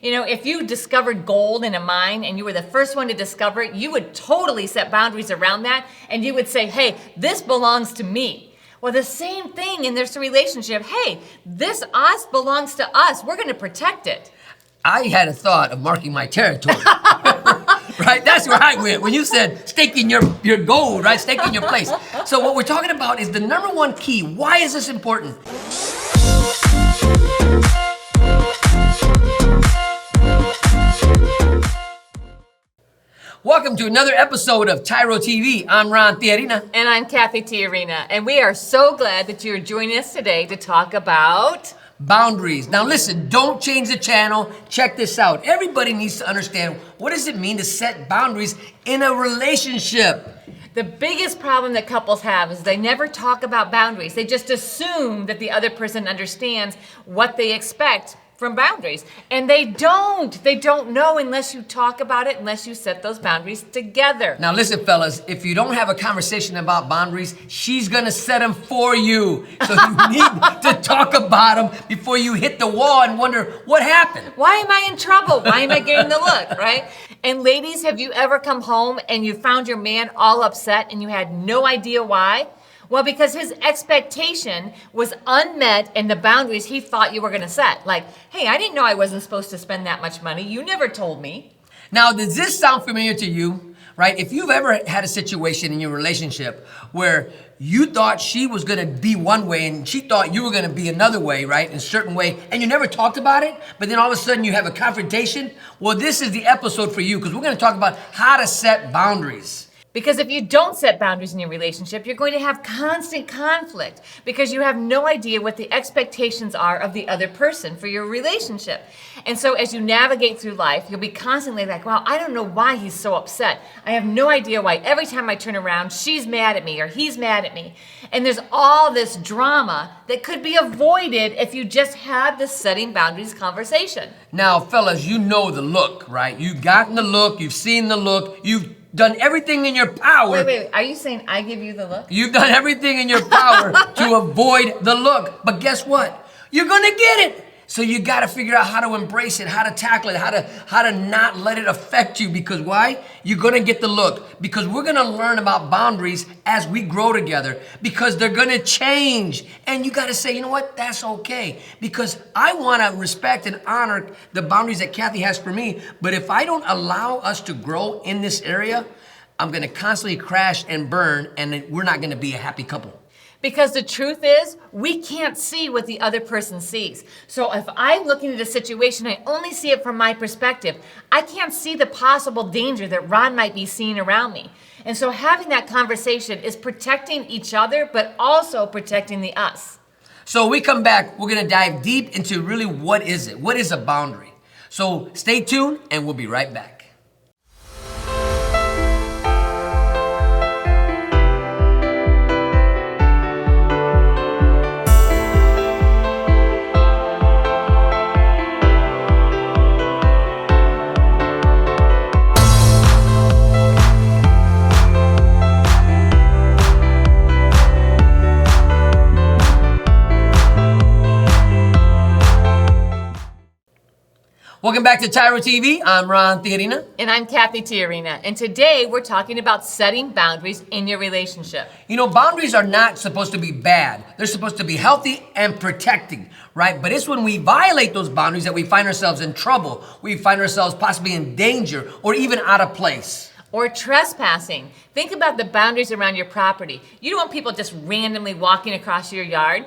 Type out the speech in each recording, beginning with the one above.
You know, if you discovered gold in a mine and you were the first one to discover it, you would totally set boundaries around that and you would say, hey, this belongs to me. Well, the same thing in this relationship. Hey, this us belongs to us. We're going to protect it. I had a thought of marking my territory. Right? That's where I went. When you said staking your gold, right? Staking your place. So what we're talking about is the number one key. Why is this important? Welcome to another episode of TYRO TV. I'm Ron Tijerina. And I'm Cathy Tijerina. And we are so glad that you're joining us today to talk about boundaries. Now listen, don't change the channel. Check this out. Everybody needs to understand, what does it mean to set boundaries in a relationship? The biggest problem that couples have is they never talk about boundaries. They just assume that the other person understands what they expect from boundaries. And they don't. They don't know unless you talk about it, unless you set those boundaries together. Now listen, fellas, if you don't have a conversation about boundaries, she's gonna set them for you. So you need to talk about them before you hit the wall and wonder what happened. Why am I in trouble? Why am I getting the look, right? And ladies, have you ever come home and you found your man all upset and you had no idea why? Well, because his expectation was unmet in the boundaries he thought you were gonna set. Like, hey, I didn't know I wasn't supposed to spend that much money. You never told me. Now, does this sound familiar to you? Right? If you've ever had a situation in your relationship where you thought she was gonna be one way and she thought you were gonna be another way, right? In a certain way, and you never talked about it, but then all of a sudden you have a confrontation, well, this is the episode for you, because we're gonna talk about how to set boundaries. Because if you don't set boundaries in your relationship, you're going to have constant conflict because you have no idea what the expectations are of the other person for your relationship. And so as you navigate through life, you'll be constantly like, well, I don't know why he's so upset. I have no idea why every time I turn around, she's mad at me or he's mad at me. And there's all this drama that could be avoided if you just had this setting boundaries conversation. Now, fellas, you know the look, right? You've gotten the look, you've seen the look, you've done everything in your power. Wait. Are you saying I give you the look? You've done everything in your power to avoid the look. But guess what? You're gonna get it. So you gotta figure out how to embrace it, how to tackle it, how to not let it affect you. Because why? You're gonna get the look. Because we're gonna learn about boundaries as we grow together. Because they're gonna change. And you gotta say, you know what? That's okay. Because I wanna respect and honor the boundaries that Cathy has for me. But if I don't allow us to grow in this area, I'm gonna constantly crash and burn, and we're not gonna be a happy couple. Because the truth is, we can't see what the other person sees. So if I'm looking at a situation, I only see it from my perspective. I can't see the possible danger that Ron might be seeing around me. And so having that conversation is protecting each other, but also protecting the us. So when we come back, we're gonna dive deep into really what is it? What is a boundary? So stay tuned and we'll be right back. Welcome back to TYRO TV. I'm Ron Tijerina. And I'm Cathy Tijerina. And today we're talking about setting boundaries in your relationship. You know, boundaries are not supposed to be bad. They're supposed to be healthy and protecting, right? But it's when we violate those boundaries that we find ourselves in trouble. We find ourselves possibly in danger or even out of place. Or trespassing. Think about the boundaries around your property. You don't want people just randomly walking across your yard.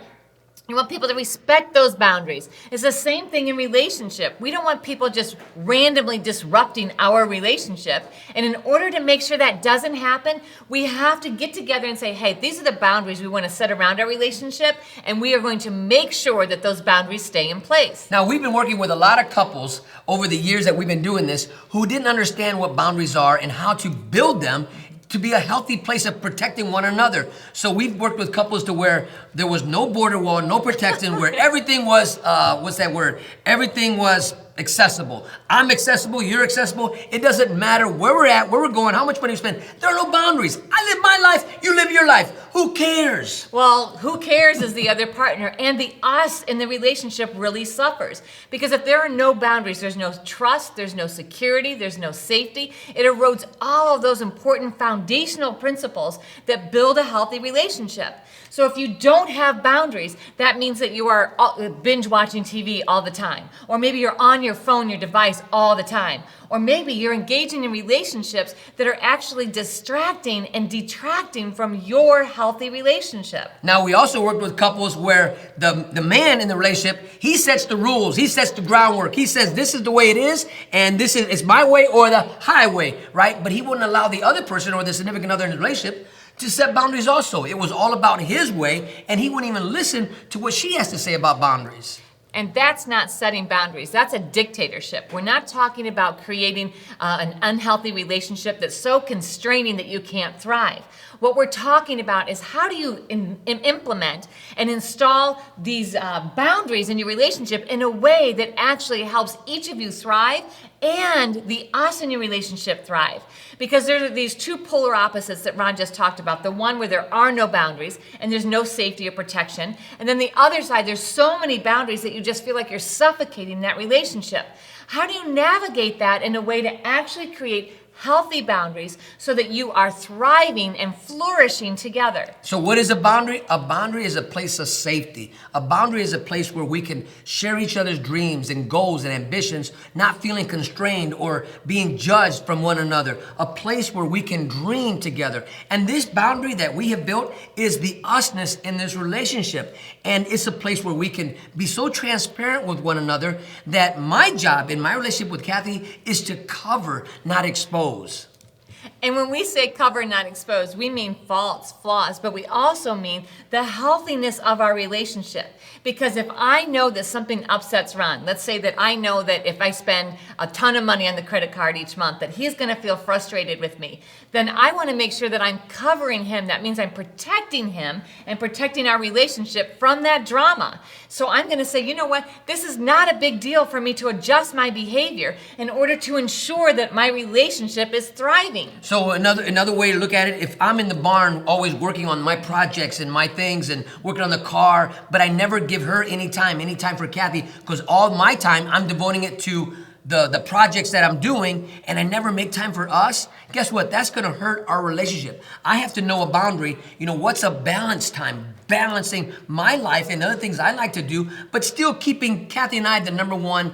You want people to respect those boundaries. It's the same thing in relationship. We don't want people just randomly disrupting our relationship. And in order to make sure that doesn't happen, we have to get together and say, hey, these are the boundaries we want to set around our relationship, and we are going to make sure that those boundaries stay in place. Now, we've been working with a lot of couples over the years that we've been doing this who didn't understand what boundaries are and how to build them to be a healthy place of protecting one another. So we've worked with couples to where there was no border wall, no protection, where everything was, what's that word? Everything was accessible. I'm accessible, you're accessible. It doesn't matter where we're at, where we're going, how much money we spend. There are no boundaries. I live my life, you live your life. Who cares? Well, who cares is the other partner, and the us in the relationship really suffers. Because if there are no boundaries, there's no trust, there's no security, there's no safety. It erodes all of those important foundational principles that build a healthy relationship. So if you don't have boundaries, that means that you are binge watching TV all the time. Or maybe you're on your phone, your device all the time. Or maybe you're engaging in relationships that are actually distracting and detracting from your healthy relationship. Now, we also worked with couples where the man in the relationship, he sets the rules, he sets the groundwork. He says, this is the way it is, and this is it's my way or the highway, right? But he wouldn't allow the other person or the significant other in the relationship to set boundaries also. It was all about his way, and he wouldn't even listen to what she has to say about boundaries. And that's not setting boundaries. That's a dictatorship. We're not talking about creating an unhealthy relationship that's so constraining that you can't thrive. What we're talking about is how do you implement and install these boundaries in your relationship in a way that actually helps each of you thrive and the us in your relationship thrive. Because there are these two polar opposites that Ron just talked about. The one where there are no boundaries and there's no safety or protection. And then the other side, there's so many boundaries that you just feel like you're suffocating that relationship. How do you navigate that in a way to actually create healthy boundaries so that you are thriving and flourishing together? So what is a boundary? A boundary is a place of safety. A boundary is a place where we can share each other's dreams and goals and ambitions, not feeling constrained or being judged from one another. A place where we can dream together. And this boundary that we have built is the usness in this relationship. And it's a place where we can be so transparent with one another that my job in my relationship with Cathy is to cover, not expose. And when we say cover, not expose, we mean faults, flaws, but we also mean the healthiness of our relationship. Because if I know that something upsets Ron, let's say that I know that if I spend a ton of money on the credit card each month, that he's going to feel frustrated with me, then I want to make sure that I'm covering him. That means I'm protecting him and protecting our relationship from that drama. So I'm going to say, you know what, this is not a big deal for me to adjust my behavior in order to ensure that my relationship is thriving. So another way to look at it, if I'm in the barn always working on my projects and my things and working on the car, but I never give her any time for Cathy, because all my time I'm devoting it to the projects that I'm doing, and I never make time for us, guess what? That's gonna hurt our relationship. I have to know a boundary. You know, what's a balance time? Balancing my life and other things I like to do, but still keeping Cathy and I the number one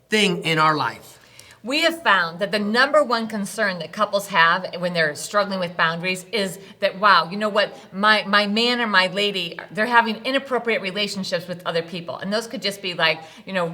thing in our life. We have found that the number one concern that couples have when they're struggling with boundaries is that, wow, you know what, my man or my lady, they're having inappropriate relationships with other people. And those could just be like, you know,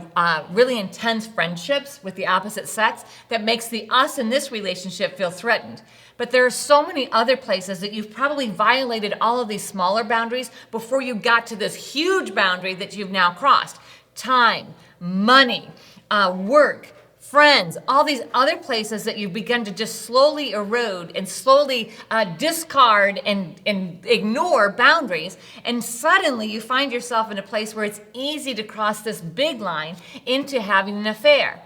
really intense friendships with the opposite sex that makes the us in this relationship feel threatened. But there are so many other places that you've probably violated all of these smaller boundaries before you got to this huge boundary that you've now crossed. Time, money, work, friends, all these other places that you've begun to just slowly erode and slowly discard and ignore boundaries. And suddenly you find yourself in a place where it's easy to cross this big line into having an affair.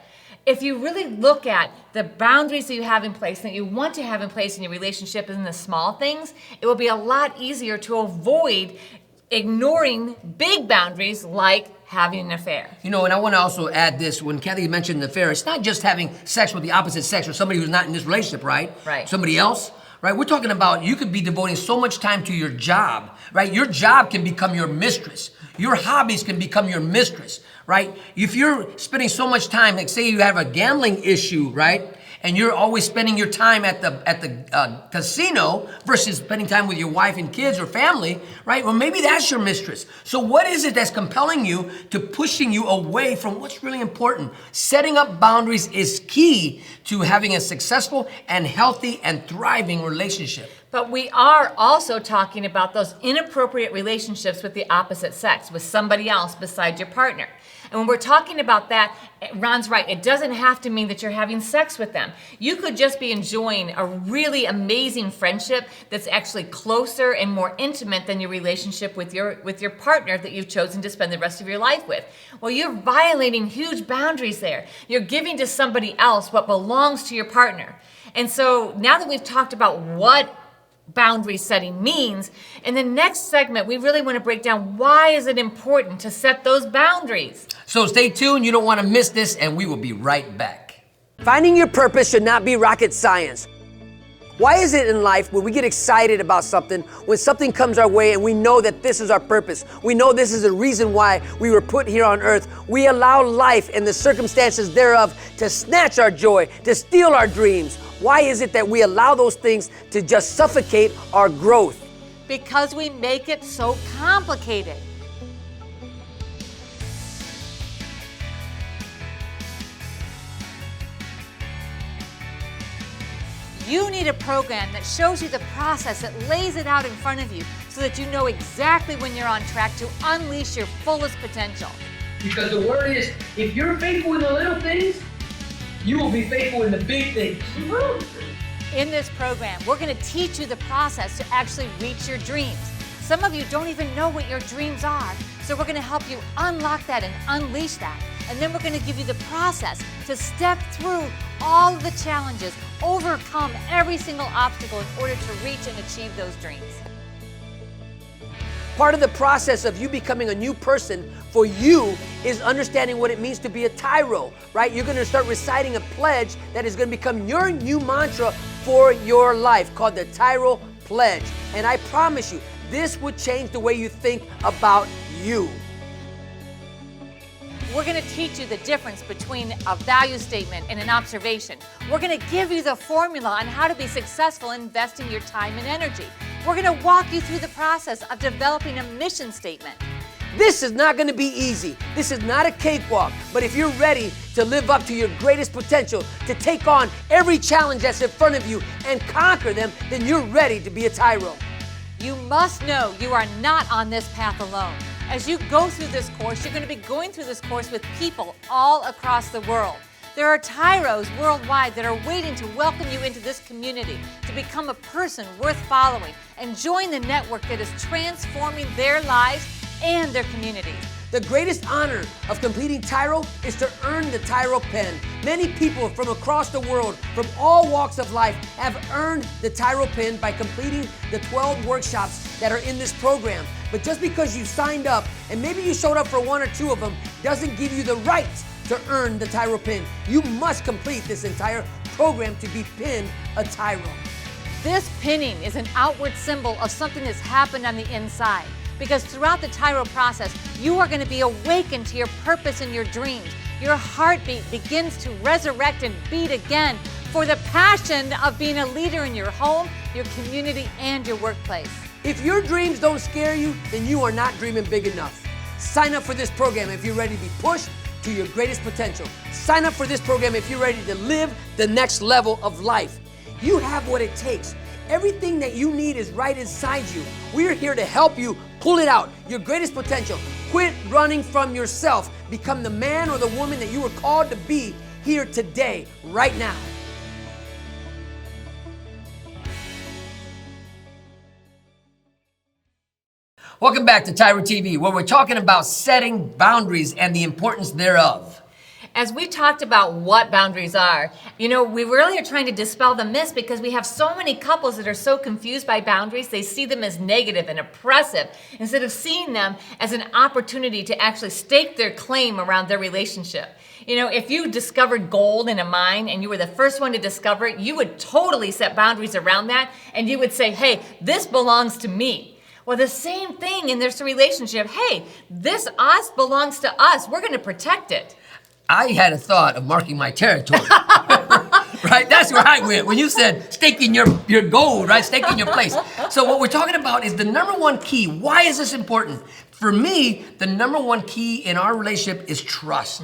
If you really look at the boundaries that you have in place, that you want to have in place in your relationship and the small things, it will be a lot easier to avoid ignoring big boundaries like having an affair. You know, and I want to also add this, when Cathy mentioned an affair, it's not just having sex with the opposite sex or somebody who's not in this relationship, right? Right. Somebody else, right? We're talking about you could be devoting so much time to your job, right? Your job can become your mistress. Your hobbies can become your mistress, right? If you're spending so much time, like say you have a gambling issue, right? And you're always spending your time at the casino versus spending time with your wife and kids or family, right? Well, maybe that's your mistress. So what is it that's compelling you to pushing you away from what's really important? Setting up boundaries is key to having a successful and healthy and thriving relationship. But we are also talking about those inappropriate relationships with the opposite sex, with somebody else besides your partner. And when we're talking about that, Ron's right. It doesn't have to mean that you're having sex with them. You could just be enjoying a really amazing friendship that's actually closer and more intimate than your relationship with your partner that you've chosen to spend the rest of your life with. Well, you're violating huge boundaries there. You're giving to somebody else what belongs to your partner. And so now that we've talked about what boundary setting means, in the next segment, we really want to break down why is it important to set those boundaries. So stay tuned, you don't want to miss this, and we will be right back. Finding your purpose should not be rocket science. Why is it in life when we get excited about something, when something comes our way and we know that this is our purpose, we know this is the reason why we were put here on earth, we allow life and the circumstances thereof to snatch our joy, to steal our dreams? Why is it that we allow those things to just suffocate our growth? Because we make it so complicated. You need a program that shows you the process, that lays it out in front of you so that you know exactly when you're on track to unleash your fullest potential. Because the word is, if you're faithful in the little things, you will be faithful in the big things. In this program, we're going to teach you the process to actually reach your dreams. Some of you don't even know what your dreams are, so we're going to help you unlock that and unleash that. And then we're going to give you the process to step through all of the challenges, overcome every single obstacle in order to reach and achieve those dreams. Part of the process of you becoming a new person for you is understanding what it means to be a TYRO, right? You're going to start reciting a pledge that is going to become your new mantra for your life, called the TYRO Pledge. And I promise you, this will change the way you think about you. We're going to teach you the difference between a value statement and an observation. We're going to give you the formula on how to be successful investing your time and energy. We're going to walk you through the process of developing a mission statement. This is not going to be easy. This is not a cakewalk. But if you're ready to live up to your greatest potential, to take on every challenge that's in front of you and conquer them, then you're ready to be a TYRO. You must know you are not on this path alone. As you go through this course, you're going to be going through this course with people all across the world. There are TYROs worldwide that are waiting to welcome you into this community, to become a person worth following and join the network that is transforming their lives and their communities. The greatest honor of completing TYRO is to earn the TYRO pen. Many people from across the world, from all walks of life, have earned the TYRO pen by completing the 12 workshops that are in this program. But just because you signed up, and maybe you showed up for one or two of them, doesn't give you the right to earn the TYRO pen. You must complete this entire program to be pinned a TYRO. This pinning is an outward symbol of something that's happened on the inside. Because throughout the TYRO process, you are going to be awakened to your purpose and your dreams. Your heartbeat begins to resurrect and beat again for the passion of being a leader in your home, your community, and your workplace. If your dreams don't scare you, then you are not dreaming big enough. Sign up for this program if you're ready to be pushed to your greatest potential. Sign up for this program if you're ready to live the next level of life. You have what it takes. Everything that you need is right inside you. We're here to help you pull it out, your greatest potential. Quit running from yourself. Become the man or the woman that you were called to be here today, right now. Welcome back to TYRO TV, where we're talking about setting boundaries and the importance thereof. As we talked about what boundaries are, we really are trying to dispel the myths because we have so many couples that are so confused by boundaries. They see them as negative and oppressive instead of seeing them as an opportunity to actually stake their claim around their relationship. If you discovered gold in a mine and you were the first one to discover it, you would totally set boundaries around that and you would say, hey, this belongs to me. Well, the same thing in this relationship. Hey, this us belongs to us. We're going to protect it. I had a thought of marking my territory, right? That's where I went when you said staking your gold, right? Staking your place. So what we're talking about is the number one key. Why is this important? For me, the number one key in our relationship is trust,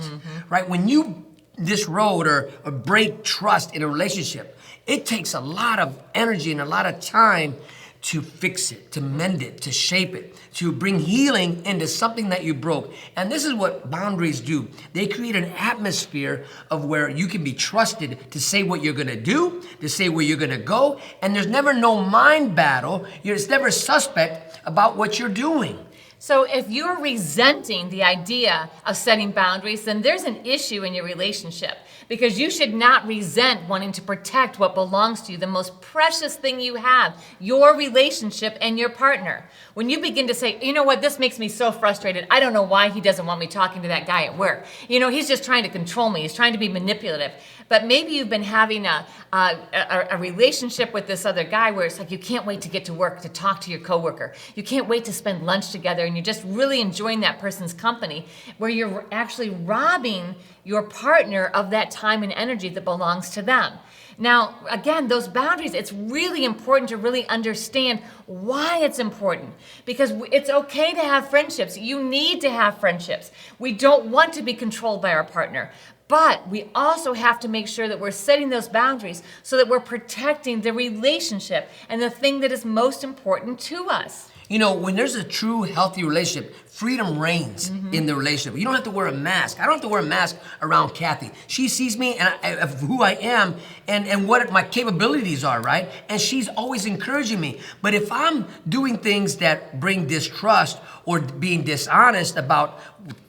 right? When you disroad or break trust in a relationship, it takes a lot of energy and a lot of time to fix it, to mend it, to shape it, to bring healing into something that you broke. And this is what boundaries do. They create an atmosphere of where you can be trusted to say what you're gonna do, to say where you're gonna go, and there's never no mind battle. It's never suspect about what you're doing. So if you're resenting the idea of setting boundaries, then there's an issue in your relationship, because you should not resent wanting to protect what belongs to you, the most precious thing you have, your relationship and your partner. When you begin to say, you know what, this makes me so frustrated. I don't know why he doesn't want me talking to that guy at work. You know, he's just trying to control me. He's trying to be manipulative. But maybe you've been having a relationship with this other guy where it's like you can't wait to get to work to talk to your coworker. You can't wait to spend lunch together, and you're just really enjoying that person's company, where you're actually robbing your partner of that time and energy that belongs to them. Now, again, those boundaries, it's really important to really understand why it's important. Because it's okay to have friendships. You need to have friendships. We don't want to be controlled by our partner. But we also have to make sure that we're setting those boundaries so that we're protecting the relationship and the thing that is most important to us. You know, when there's a true healthy relationship, freedom reigns in the relationship. You don't have to wear a mask. I don't have to wear a mask around Cathy. She sees me and of who I am and what my capabilities are, right? And she's always encouraging me. But if I'm doing things that bring distrust or being dishonest about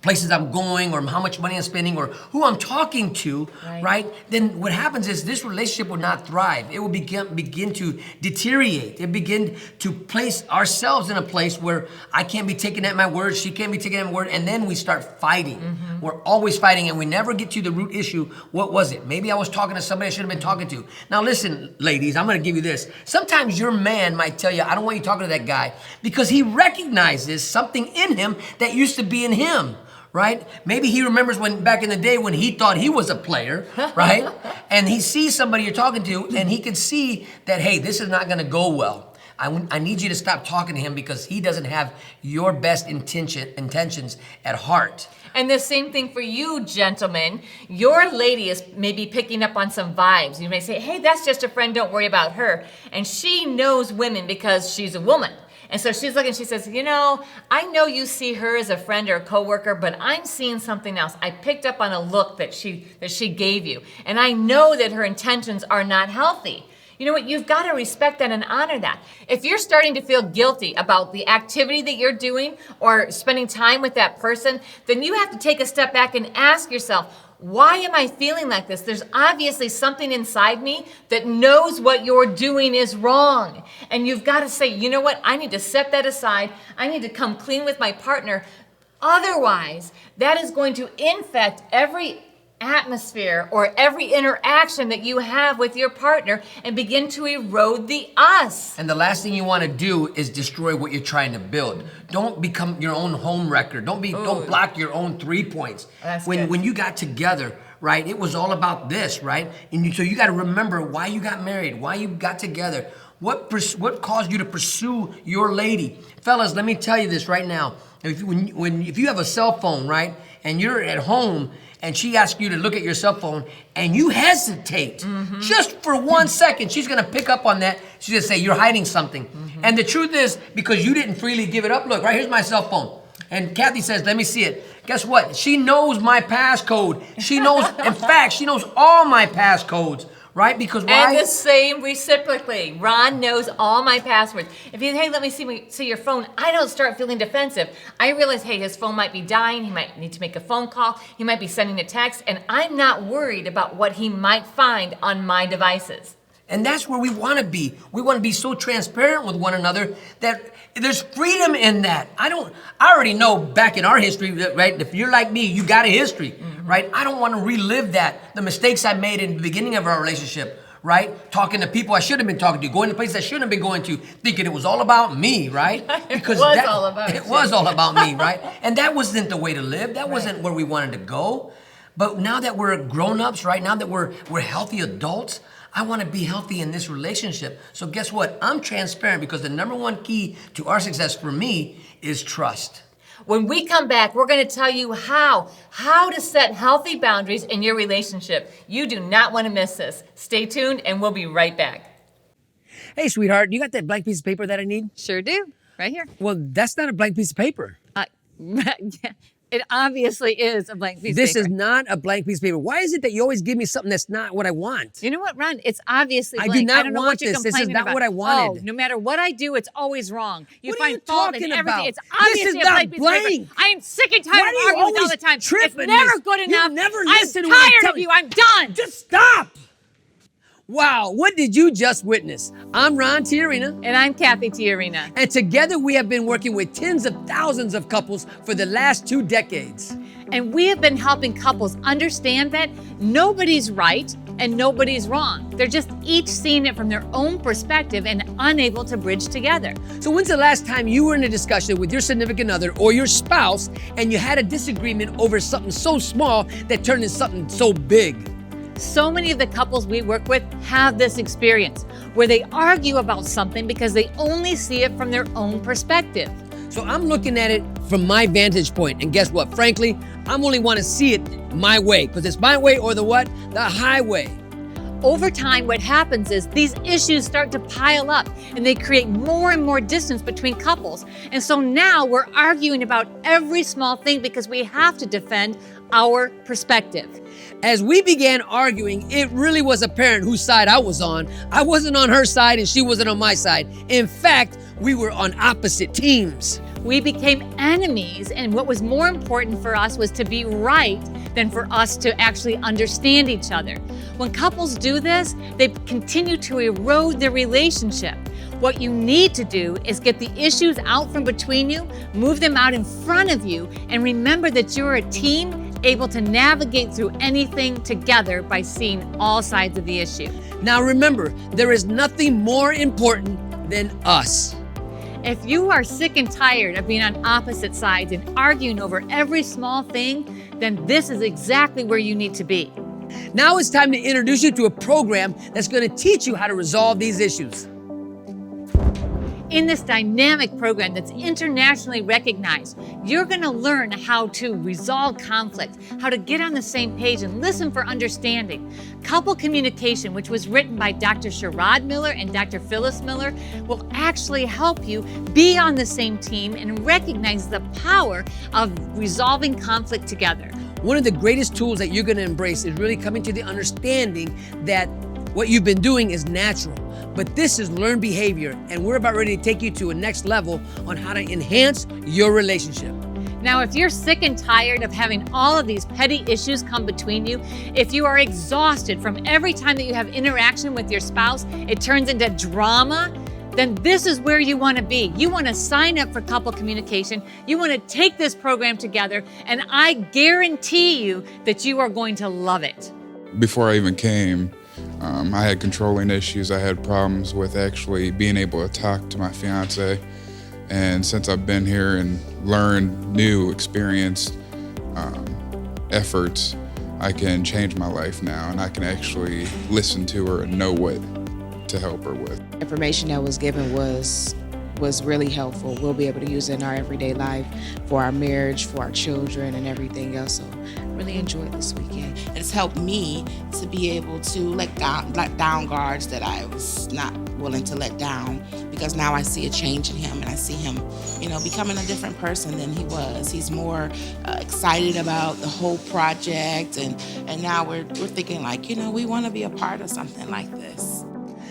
places I'm going or how much money I'm spending or who I'm talking to, right? Then what happens is this relationship will not thrive. It will begin to deteriorate. It begin to place ourselves in a place where I can't be taken at my word, she can't be taken at my word, and then we start fighting. We're always fighting, and we never get to the root issue. What was it? Maybe I was talking to somebody I should have been talking to. Now listen, ladies, I'm gonna give you this. Sometimes your man might tell you, I don't want you talking to that guy, because he recognizes something in him that used to be in him. Right? Maybe he remembers when back in the day when he thought he was a player, right? And he sees somebody you're talking to, and he can see that, hey, this is not gonna go well. I need you to stop talking to him because he doesn't have your best intentions at heart. And the same thing for you, gentlemen. Your lady is maybe picking up on some vibes. You may say, hey, that's just a friend, don't worry about her. And she knows women because she's a woman. And so she's looking, she says, you know, I know you see her as a friend or a coworker, but I'm seeing something else. I picked up on a look that she gave you. And I know that her intentions are not healthy. You know what? You've got to respect that and honor that. If you're starting to feel guilty about the activity that you're doing or spending time with that person, then you have to take a step back and ask yourself, why am I feeling like this? There's obviously something inside me that knows what you're doing is wrong. And you've got to say, you know what? I need to set that aside. I need to come clean with my partner. Otherwise, that is going to infect every atmosphere or every interaction that you have with your partner and begin to erode the us. And the last thing you want to do is destroy what you're trying to build. Don't become your own home wrecker. Don't block your own 3 points. When you got together, right, it was all about this, right? And so you got to remember why you got married, why you got together, what caused you to pursue your lady. Fellas, let me tell you this right now. If you have a cell phone, right, and you're at home and she asks you to look at your cell phone and you hesitate just for 1 second, she's gonna pick up on that. She's gonna say, you're hiding something. And the truth is, because you didn't freely give it up, look, right, here's my cell phone. And Cathy says, let me see it. Guess what? She knows my passcode. She knows, in fact, she knows all my passcodes. Right? Because why? And the same reciprocally. Ron knows all my passwords. If you, hey, let me see your phone, I don't start feeling defensive. I realize, hey, his phone might be dying. He might need to make a phone call. He might be sending a text. And I'm not worried about what he might find on my devices. And that's where we want to be. We want to be so transparent with one another that there's freedom in that. I already know back in our history, right? If you're like me, you got a history, right? I don't want to relive that. The mistakes I made in the beginning of our relationship, right? Talking to people I should have been talking to, going to places I shouldn't have been going to, thinking it was all about me, right? Because it was all about it was all about me, right? And that wasn't the way to live. That wasn't where we wanted to go. But now that we're grown-ups, right? Now that we're healthy adults, I want to be healthy in this relationship. So guess what? I'm transparent because the number one key to our success for me is trust. When we come back, we're going to tell you how to set healthy boundaries in your relationship. You do not want to miss this. Stay tuned and we'll be right back. Hey, sweetheart, you got that blank piece of paper that I need? Sure do. Right here. Well, that's not a blank piece of paper. It obviously is a blank piece This of paper. is not a blank piece of paper. Why is it that you always give me something that's not what I want? You know what, Ron? It's obviously I blank. do not don't know want what you're this. This is complaining not about. what I wanted. Oh, no matter what I do, it's always wrong. You What are find you fault talking in everything. about? It's This obviously is a not blank piece of blank. paper. I am sick and Why tired do of you arguing all always the time. trip It's in never this? good You enough. never I'm listen to what I'm tired of telling you. you. I'm done. Just stop! Wow, what did you just witness? I'm Ron Tijerina. And I'm Cathy Tijerina. And together we have been working with tens of thousands of couples for the last 2 decades. And we have been helping couples understand that nobody's right and nobody's wrong. They're just each seeing it from their own perspective and unable to bridge together. So when's the last time you were in a discussion with your significant other or your spouse and you had a disagreement over something so small that turned into something so big? So many of the couples we work with have this experience where they argue about something because they only see it from their own perspective. So I'm looking at it from my vantage point, and guess what? Frankly, I'm only want to see it my way, because it's my way or the what? The highway. Over time, what happens is these issues start to pile up and they create more and more distance between couples. And so now we're arguing about every small thing because we have to defend our perspective. As we began arguing, it really was apparent whose side I was on. I wasn't on her side and she wasn't on my side. In fact, we were on opposite teams. We became enemies, and what was more important for us was to be right than for us to actually understand each other. When couples do this, they continue to erode their relationship. What you need to do is get the issues out from between you, move them out in front of you, and remember that you're a team able to navigate through anything together by seeing all sides of the issue. Now remember, there is nothing more important than us. If you are sick and tired of being on opposite sides and arguing over every small thing, then this is exactly where you need to be. Now it's time to introduce you to a program that's going to teach you how to resolve these issues. In this dynamic program that's internationally recognized, you're going to learn how to resolve conflict, how to get on the same page and listen for understanding. Couple communication, which was written by Dr. Sherrod Miller and Dr. Phyllis Miller, will actually help you be on the same team and recognize the power of resolving conflict together. One of the greatest tools that you're going to embrace is really coming to the understanding that what you've been doing is natural. But this is learned behavior, and we're about ready to take you to a next level on how to enhance your relationship. Now, if you're sick and tired of having all of these petty issues come between you, if you are exhausted from every time that you have interaction with your spouse, it turns into drama, then this is where you want to be. You want to sign up for couple communication. You want to take this program together, and I guarantee you that you are going to love it. Before I even came, I had controlling issues. I had problems with actually being able to talk to my fiance. And since I've been here and learned new experienced efforts, I can change my life now, and I can actually listen to her and know what to help her with. Information that was given was really helpful. We'll be able to use it in our everyday life for our marriage, for our children, and everything else. So really enjoyed this weekend. It's helped me to be able to let down guards that I was not willing to let down, because now I see a change in him, and I see him, becoming a different person than he was. He's more excited about the whole project, and now we're thinking like, we want to be a part of something like this.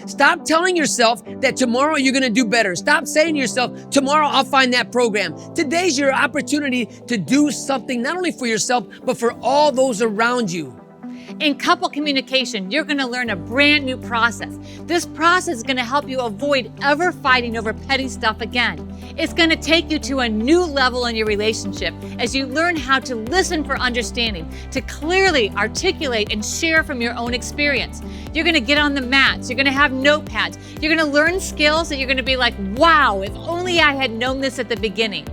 Stop telling yourself that tomorrow you're going to do better. Stop saying to yourself, tomorrow I'll find that program. Today's your opportunity to do something not only for yourself, but for all those around you. In couple communication, you're going to learn a brand new process. This process is going to help you avoid ever fighting over petty stuff again. It's going to take you to a new level in your relationship as you learn how to listen for understanding, to clearly articulate and share from your own experience. You're going to get on the mats. You're going to have notepads. You're going to learn skills that you're going to be like, wow, if only I had known this at the beginning.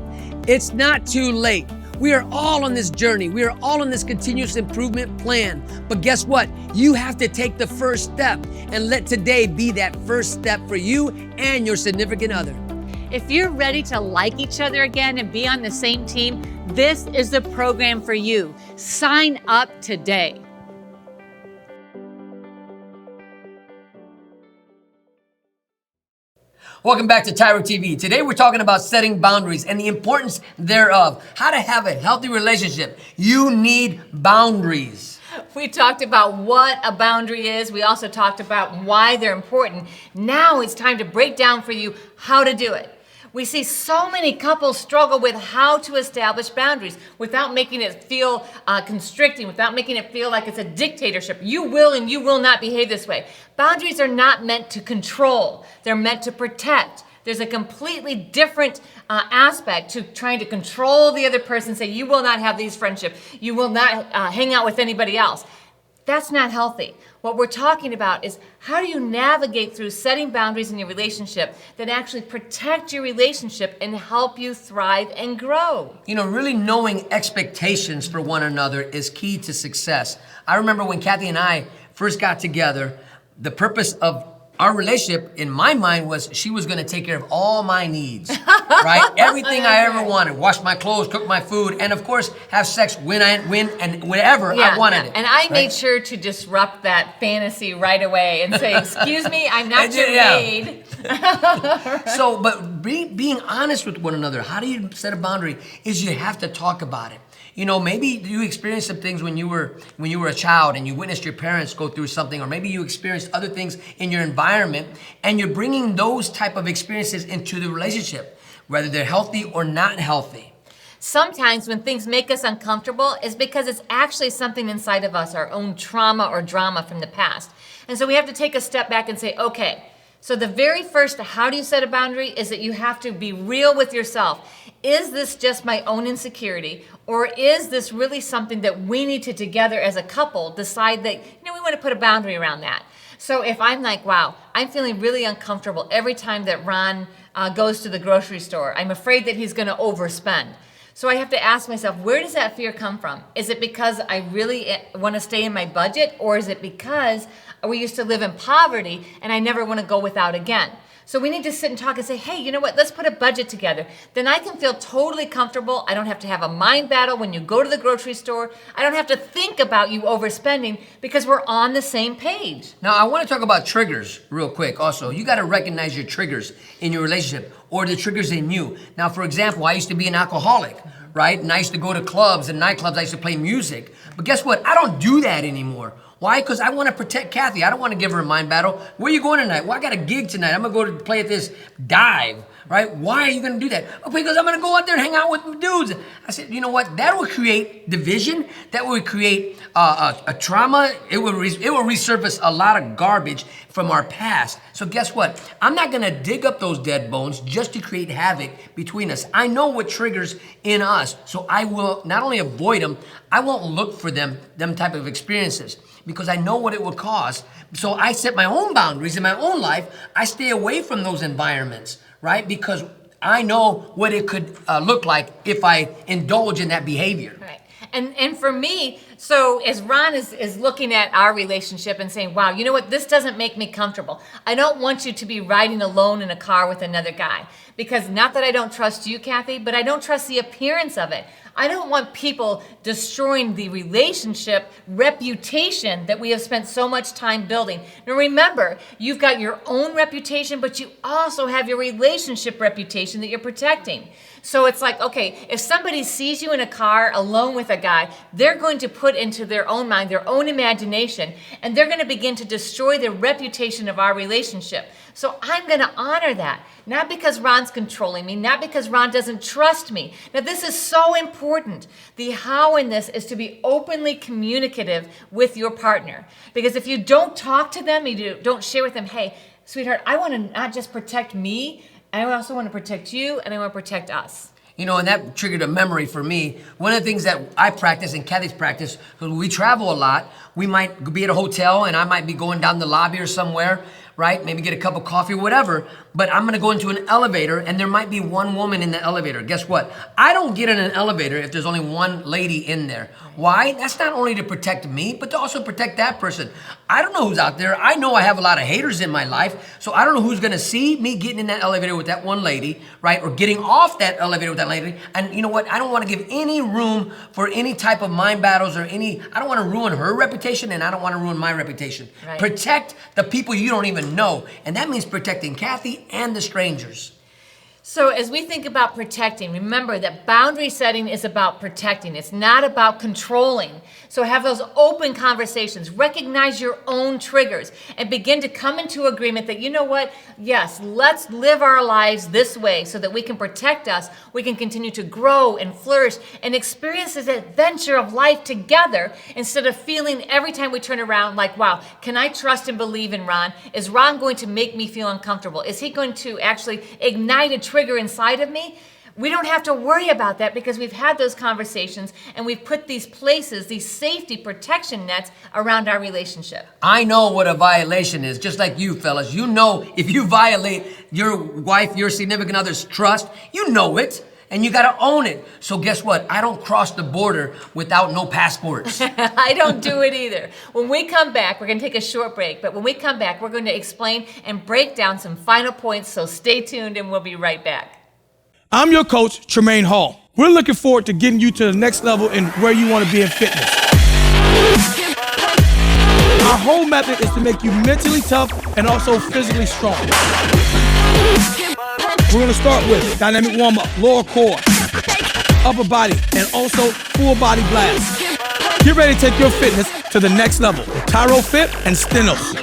It's not too late. We are all on this journey. We are all on this continuous improvement plan. But guess what? You have to take the first step, and let today be that first step for you and your significant other. If you're ready to like each other again and be on the same team, this is the program for you. Sign up today. Welcome back to TYRO TV. Today we're talking about setting boundaries and the importance thereof. How to have a healthy relationship. You need boundaries. We talked about what a boundary is. We also talked about why they're important. Now it's time to break down for you how to do it. We see so many couples struggle with how to establish boundaries without making it feel constricting, without making it feel like it's a dictatorship. You will and you will not behave this way. Boundaries are not meant to control. They're meant to protect. There's a completely different aspect to trying to control the other person, say you will not have these friendships, you will not hang out with anybody else. That's not healthy. What we're talking about is how do you navigate through setting boundaries in your relationship that actually protect your relationship and help you thrive and grow. You know, really knowing expectations for one another is key to success. I remember when Kathy and I first got together, the purpose of our relationship, in my mind, was she was going to take care of all my needs, right? Everything I ever wanted. Wash my clothes, cook my food, and of course, have sex when and whenever I wanted it. And I made sure to disrupt that fantasy right away and say, excuse me, I'm not your maid. So, but being honest with one another, how do you set a boundary, is you have to talk about it. You know, maybe you experienced some things when you were a child and you witnessed your parents go through something, or maybe you experienced other things in your environment, and you're bringing those type of experiences into the relationship, whether they're healthy or not healthy. Sometimes when things make us uncomfortable, it's because it's actually something inside of us, our own trauma or drama from the past. And so we have to take a step back and say, okay, so the very first, how do you set a boundary, is that you have to be real with yourself. Is this just my own insecurity, or is this really something that we need to together as a couple decide that, we want to put a boundary around that? So if I'm like, wow, I'm feeling really uncomfortable every time that Ron goes to the grocery store. I'm afraid that he's going to overspend. So I have to ask myself, where does that fear come from? Is it because I really want to stay in my budget, or is it because we used to live in poverty and I never want to go without again? So we need to sit and talk and say, hey, you know what, let's put a budget together. Then I can feel totally comfortable. I don't have to have a mind battle when you go to the grocery store. I don't have to think about you overspending because we're on the same page. Now, I want to talk about triggers real quick also. You got to recognize your triggers in your relationship, or the triggers in you. Now, for example, I used to be an alcoholic, right? And I used to go to clubs and nightclubs. I used to play music. But guess what? I don't do that anymore. Why? Because I want to protect Kathy. I don't want to give her a mind battle. Where are you going tonight? Well, I got a gig tonight. I'm going to go to play at this dive, right? Why are you going to do that? Oh, because I'm going to go out there and hang out with dudes. I said, you know what? That will create division. That will create a trauma. It will resurface a lot of garbage from our past. So guess what? I'm not going to dig up those dead bones just to create havoc between us. I know what triggers in us, so I will not only avoid them, I won't look for them type of experiences, because I know what it would cause. So I set my own boundaries in my own life. I stay away from those environments, right? Because I know what it could look like if I indulge in that behavior. Right. And for me, so as Ron is looking at our relationship and saying, wow, you know what, this doesn't make me comfortable. I don't want you to be riding alone in a car with another guy. Because not that I don't trust you, Kathy, but I don't trust the appearance of it. I don't want people destroying the relationship reputation that we have spent so much time building. Now remember, you've got your own reputation, but you also have your relationship reputation that you're protecting. So it's like, okay, if somebody sees you in a car alone with a guy, they're going to put into their own mind, their own imagination, and they're going to begin to destroy the reputation of our relationship. So I'm going to honor that. Not because Ron's controlling me, not because Ron doesn't trust me. Now this is so important. The how in this is to be openly communicative with your partner. Because if you don't talk to them, don't share with them, hey, sweetheart, I want to not just protect me, I also want to protect you, and I want to protect us. You know, and that triggered a memory for me. One of the things that I practice and Kathy's practice, because we travel a lot, we might be at a hotel and I might be going down the lobby or somewhere, right? Maybe get a cup of coffee or whatever, but I'm gonna go into an elevator and there might be one woman in the elevator. Guess what? I don't get in an elevator if there's only one lady in there. Why? That's not only to protect me, but to also protect that person. I don't know who's out there. I know I have a lot of haters in my life, so I don't know who's gonna see me getting in that elevator with that one lady, right? Or getting off that elevator with that lady. And you know what? I don't wanna give any room for any type of mind battles or I don't wanna ruin her reputation and I don't wanna ruin my reputation. Right. Protect the people you don't even know. And that means protecting Kathy and the strangers. So as we think about protecting, remember that boundary setting is about protecting. It's not about controlling. So have those open conversations, recognize your own triggers, and begin to come into agreement that, you know what, yes, let's live our lives this way so that we can protect us, we can continue to grow and flourish and experience this adventure of life together instead of feeling every time we turn around like, wow, can I trust and believe in Ron? Is Ron going to make me feel uncomfortable? Is he going to actually ignite a trigger inside of me? We don't have to worry about that because we've had those conversations and we've put these places, these safety protection nets around our relationship. I know what a violation is, just like you fellas. You know if you violate your wife, your significant other's trust, you know it. And you gotta own it. So guess what? I don't cross the border without no passports. I don't do it either. When we come back, we're gonna take a short break, but when we come back, we're gonna explain and break down some final points, so stay tuned and we'll be right back. I'm your coach, Tremaine Hall. We're looking forward to getting you to the next level in where you want to be in fitness. Our whole method is to make you mentally tough and also physically strong. We're going to start with dynamic warm-up, lower core, upper body, and also full body blast. Get ready to take your fitness to the next level with TYRO Fit and Stenos.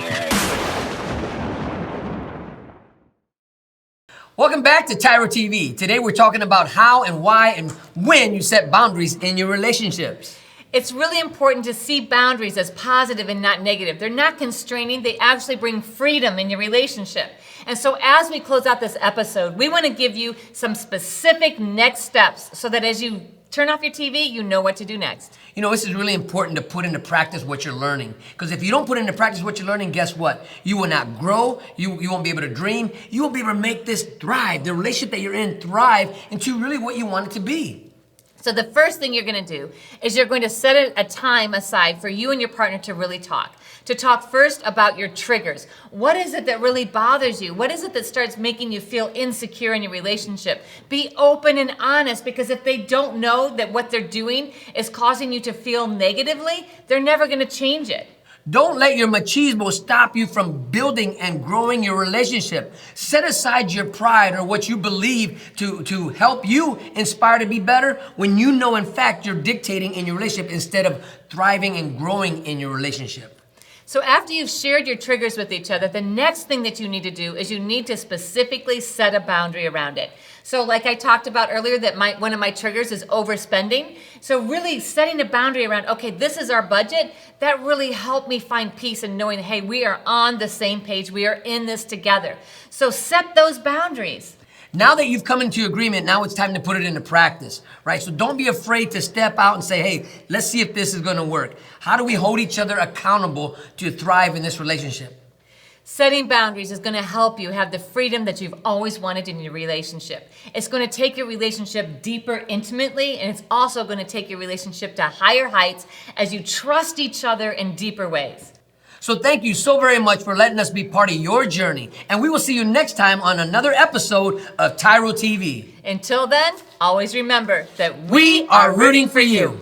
Welcome back to TYRO TV. Today we're talking about how and why and when you set boundaries in your relationships. It's really important to see boundaries as positive and not negative. They're not constraining, they actually bring freedom in your relationship. And so as we close out this episode, we want to give you some specific next steps so that as you turn off your TV, you know what to do next. You know, this is really important to put into practice what you're learning. Because if you don't put into practice what you're learning, guess what? You will not grow, you won't be able to dream, you won't be able to make this thrive, the relationship that you're in thrive into really what you want it to be. So the first thing you're going to do is you're going to set a time aside for you and your partner to really talk. To talk first about your triggers. What is it that really bothers you? What is it that starts making you feel insecure in your relationship? Be open and honest, because if they don't know that what they're doing is causing you to feel negatively, they're never going to change it. Don't let your machismo stop you from building and growing your relationship. Set aside your pride or what you believe to help you inspire to be better when you know in fact you're dictating in your relationship instead of thriving and growing in your relationship. So after you've shared your triggers with each other, the next thing that you need to do is you need to specifically set a boundary around it. So like I talked about earlier, that one of my triggers is overspending. So really setting a boundary around, okay, this is our budget, that really helped me find peace in knowing, hey, we are on the same page, we are in this together. So set those boundaries. Now that you've come into agreement, now it's time to put it into practice, right? So don't be afraid to step out and say, hey, let's see if this is gonna work. How do we hold each other accountable to thrive in this relationship? Setting boundaries is going to help you have the freedom that you've always wanted in your relationship. It's going to take your relationship deeper intimately, and it's also going to take your relationship to higher heights as you trust each other in deeper ways. So thank you so very much for letting us be part of your journey. And we will see you next time on another episode of TYRO TV. Until then, always remember that We are rooting for you.